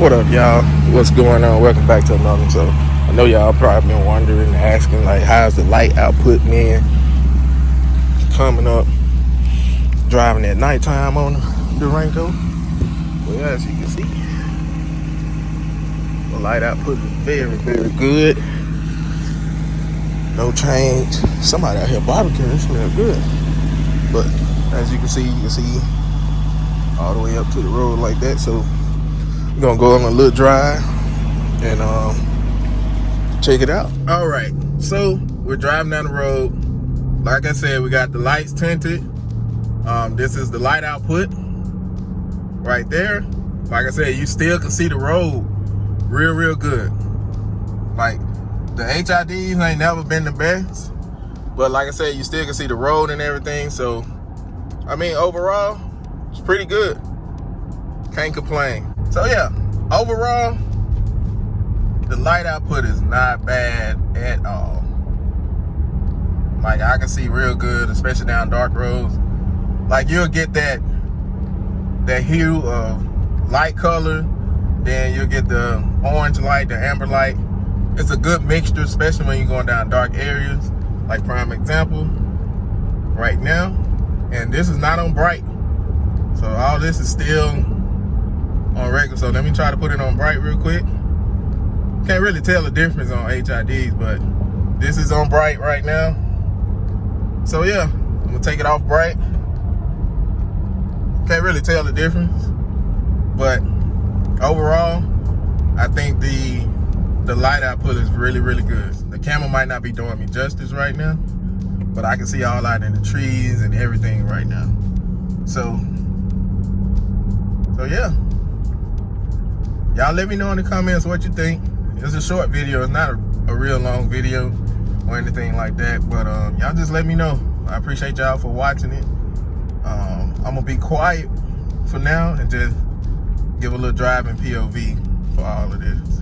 What up, y'all? What's going on? Welcome back to another. So I know y'all probably been wondering and asking, like, how's the light output man coming up driving at nighttime on Durango? Well, as you can see, the light output is very, very good. No change. Somebody out here barbecuing. It smells good. But as you can see all the way up to the road like that. So we're gonna go on a little drive and check it out. All right, so we're driving down the road. Like I said, we got the lights tinted. This is the light output right there. Like I said, you still can see the road real good. Like, the HIDs ain't never been the best, but like I said, you still can see the road and everything. So I mean, overall, it's pretty good. Can't complain. So yeah, overall, the light output is not bad at all. Like, I can see real good, especially down dark roads. Like, you'll get that hue of light color, then you'll get the orange light, the amber light. It's a good mixture, especially when you're going down dark areas. Like, prime example, right now, and this is not on bright. So all this is still on regular. So let me try to put it on bright real quick. Can't really tell the difference on HIDs, but this is on bright right now. So yeah, I'm gonna take it off bright. Can't really tell the difference, but overall, I think the light output is really good. The camera might not be doing me justice right now, but I can see all out in the trees and everything right now. So yeah, y'all let me know in the comments what you think. It's a short video. It's not a real long video or anything like that, but y'all just let me know. I appreciate y'all for watching it. I'm gonna be quiet for now and just give a little driving POV for all of this.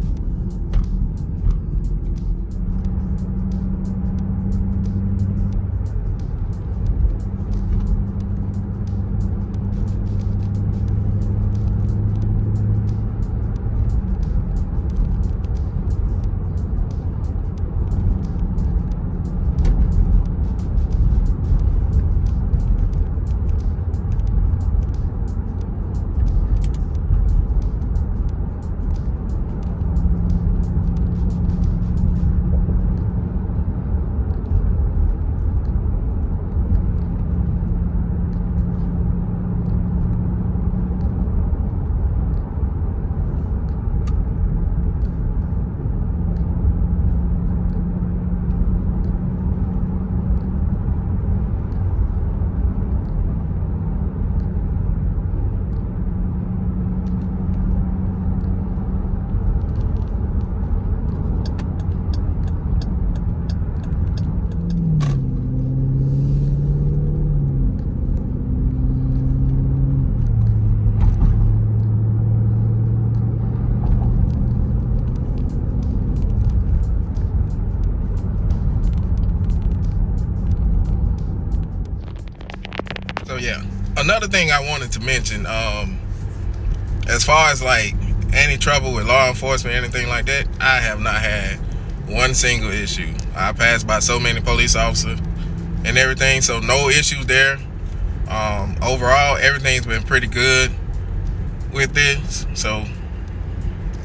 So yeah, another thing I wanted to mention, as far as like any trouble with law enforcement, anything like that, I have not had one single issue. I passed by so many police officers and everything, so no issues there. Overall, everything's been pretty good with this. So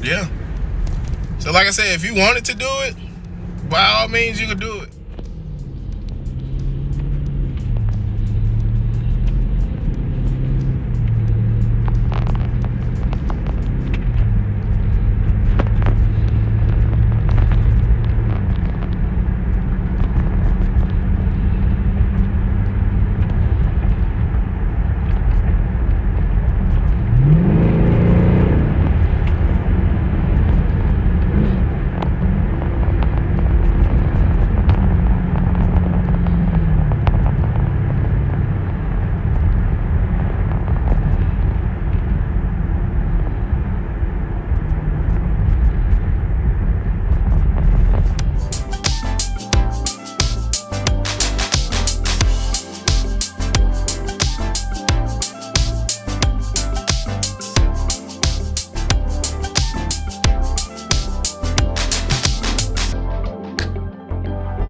yeah. So like I said, if you wanted to do it, by all means you could do it.